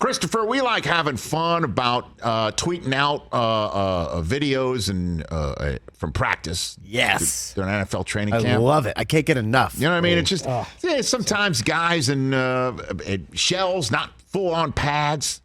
Christopher, we like having fun about tweeting out videos and from practice. Yes. During NFL training I camp. love it. I can't get enough. You know what I mean? It's just sometimes guys in shells, not full-on pads.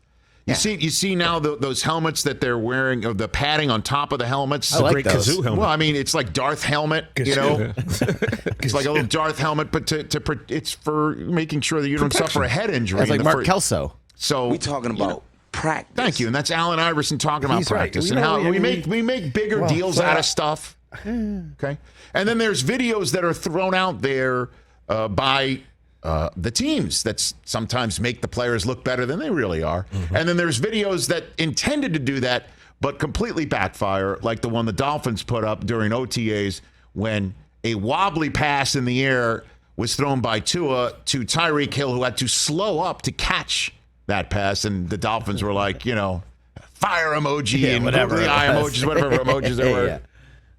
You see now those helmets that they're wearing, the padding on top of the helmets. I like great those. kazoo helmet. Well, I mean, it's like Darth helmet, you know? It's like a little Darth helmet, but it's for making sure that you don't suffer a head injury. It's like Mark Kelso. So we talking about practice. Thank you, and that's Allen Iverson talking about He's right. practice We and know, how I mean, we make bigger deals out of stuff. Okay, and then there's videos that are thrown out there by the teams that sometimes make the players look better than they really are, and then there's videos that intended to do that but completely backfire, like the one the Dolphins put up during OTAs when a wobbly pass in the air was thrown by Tua to Tyreek Hill, who had to slow up to catch that pass, and the Dolphins were like, fire emoji and whatever googly eye emojis, whatever emojis there were.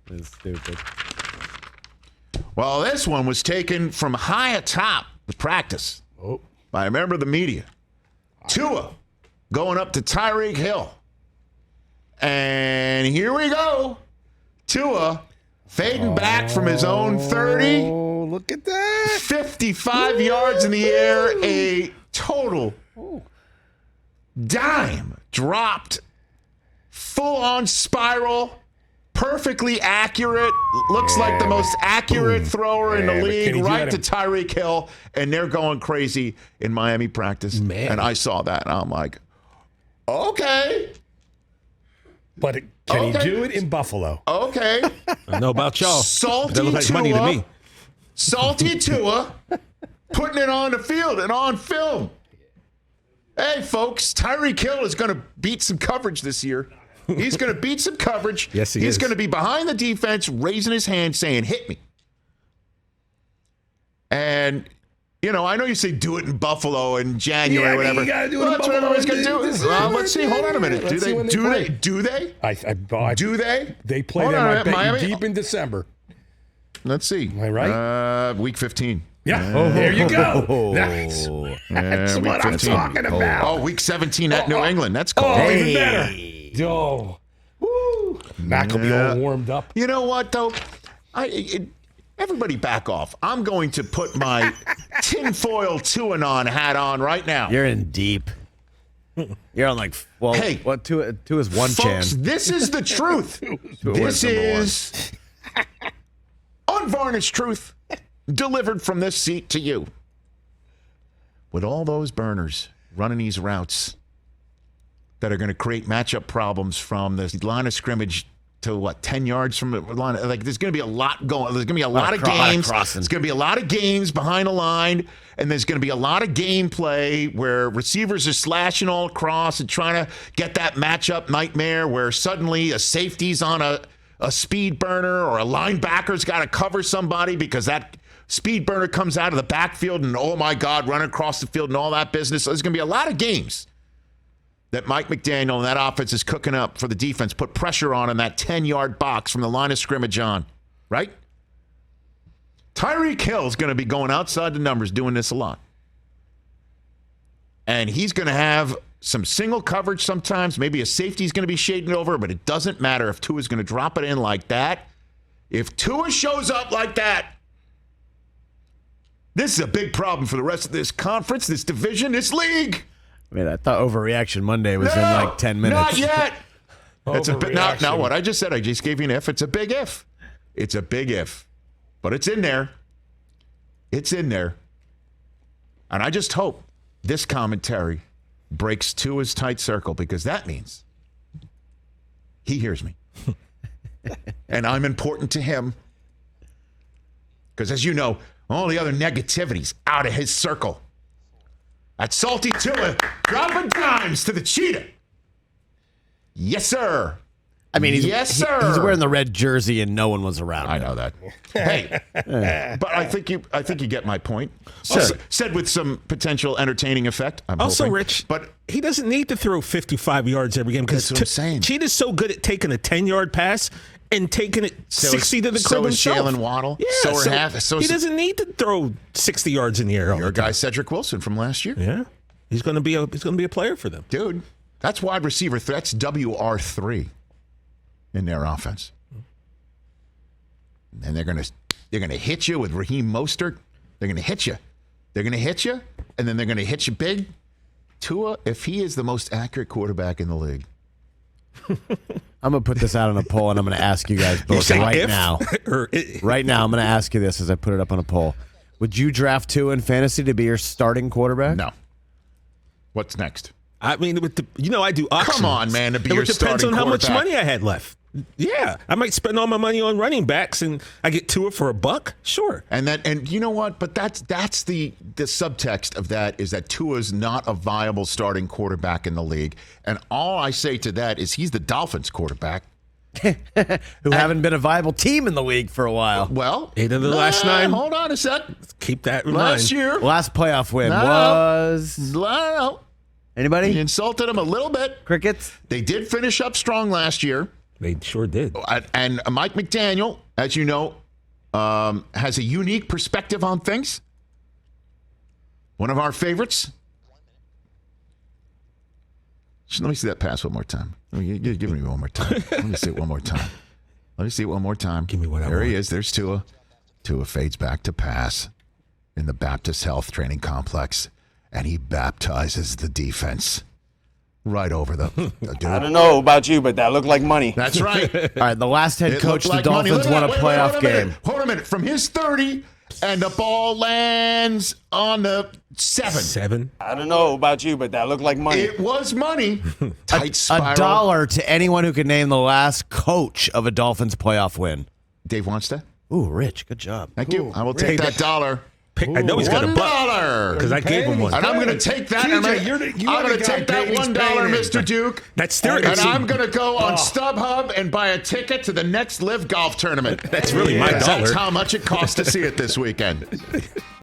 That's stupid. Well, this one was taken from high atop the practice by a member of the media. Tua going up to Tyreek Hill. And here we go. Tua fading back from his own 30. Oh, look at that. 55 yards in the air, a total dime dropped, full-on spiral, perfectly accurate, looks like the most accurate thrower in the league, right to Tyreek Hill, and they're going crazy in Miami practice. Man. And I saw that, and I'm like, okay. But can he do it in Buffalo? Okay. I know about y'all. Salty That looks like money to me. Salty Tua putting it on the field and on film. Hey, folks, Tyreek Hill is going to beat some coverage this year. He's going to beat some coverage. Yes, he He's is. going to be behind the defense, raising his hand, saying, hit me. And, I know you say do it in Buffalo in January or whatever. You got to do it Well, in that's what Buffalo. everybody's going to do. Well, let's see. Hold on a minute. Let's see when they play. Do they? Do they? They play Hold them, on a I minute, bet Miami. you, deep in December. Let's see. Am I right? Week 15. Yeah. There you go. Nice. That's week what I'm 15. talking about. Oh, week 17 at New England. That's cool. Oh, even better. Oh. Woo. Mac will be all warmed up. You know what, though? Everybody back off. I'm going to put my tinfoil Tuanon hat on right now. You're in deep. You're on hey, what? Two is one folks, chan. this is the truth. This is unvarnished truth delivered from this seat to you. With all those burners running these routes that are going to create matchup problems from the line of scrimmage to 10 yards from the line. Like, there's going to be a lot going. There's going to be a lot of games. There's going to be a lot of games behind the line, and there's going to be a lot of gameplay where receivers are slashing all across and trying to get that matchup nightmare where suddenly a safety's on a speed burner or a linebacker's got to cover somebody because that speed burner comes out of the backfield and, oh, my God, running across the field and all that business. So there's going to be a lot of games that Mike McDaniel and that offense is cooking up for the defense, put pressure on in that 10-yard box from the line of scrimmage on, right? Tyreek Hill is going to be going outside the numbers doing this a lot. And he's going to have some single coverage sometimes. Maybe a safety's going to be shading over, but it doesn't matter if Tua's going to drop it in like that. If Tua shows up like that, this is a big problem for the rest of this conference, this division, this league. I mean, I thought Overreaction Monday was in 10 minutes. Not yet. It's a now what I just said, I just gave you an if. It's a big if. It's a big if. But it's in there. It's in there. And I just hope this commentary breaks Tua's tight circle because that means he hears me. And I'm important to him. Because as you know, all the other negativity's out of his circle. That's Salty Tua dropping dimes to the cheetah. Yes, sir. I mean, he's wearing the red jersey and no one was around. I know that. Hey, but I think you get my point. Sure. Said with some potential entertaining effect. I'm Also, hoping. Rich, but he doesn't need to throw 55 yards every game because That's what I'm saying. Cheetah's so good at taking a 10-yard pass and taking it 60 to the crib so is himself. Jalen Waddle. Yeah, he doesn't need to throw 60 yards in the air all Your the time. guy Cedric Wilson from last year. Yeah. He's going to be a player for them. Dude, that's wide receiver. That's WR3 in their offense. And they're gonna hit you with Raheem Mostert. They're gonna hit you. They're gonna hit you, and then they're gonna hit you big. Tua, if he is the most accurate quarterback in the league. I'm going to put this out on a poll, and I'm going to ask you guys both right now. Right now, I'm going to ask you this as I put it up on a poll. Would you draft Tua in fantasy to be your starting quarterback? No. What's next? I mean, I do auctions. Come on, man, to be your starting quarterback. It depends on how much money I had left. Yeah, I might spend all my money on running backs, and I get Tua for $1. Sure. And you know what? But that's the subtext of that is that Tua's not a viable starting quarterback in the league. And all I say to that is he's the Dolphins quarterback. Who haven't been a viable team in the league for a while. Well, 8 of the last 9. Hold on a sec. Keep that in Last mind. year. Last playoff win was... No. Anybody? You insulted them a little bit. Crickets? They did finish up strong last year. They sure did. And Mike McDaniel, as you know, has a unique perspective on things. One of our favorites. Let me see that pass one more time. Give me one more time. Let me see it one more time. Let me see it one more time. Give me what I There want. he is. There's Tua. Tua fades back to pass in the Baptist Health Training Complex, and he baptizes the defense right over the dude. I don't know about you, but that looked like money. That's right. All right, the last head It coach looked the like money. Dolphins Look at won a that. playoff Hold on a minute. game. Hold on a minute. From his 30, and the ball lands on the 7. 7. I don't know about you, but that looked like money. It was money. Tight spiral. $1 to anyone who can name the last coach of a Dolphins playoff win. Dave wants that? Ooh, Rich, good job. Thank you. I will take that $1. I know he's got $1 $1. because I gave him one. And I'm going to take that. TJ, I'm you're going the to guy take that Dave's $1, paying. Mr. Duke. That's still. And I'm going to go on StubHub and buy a ticket to the next Live Golf tournament. That's really my That's dollar. how much it costs to see it this weekend.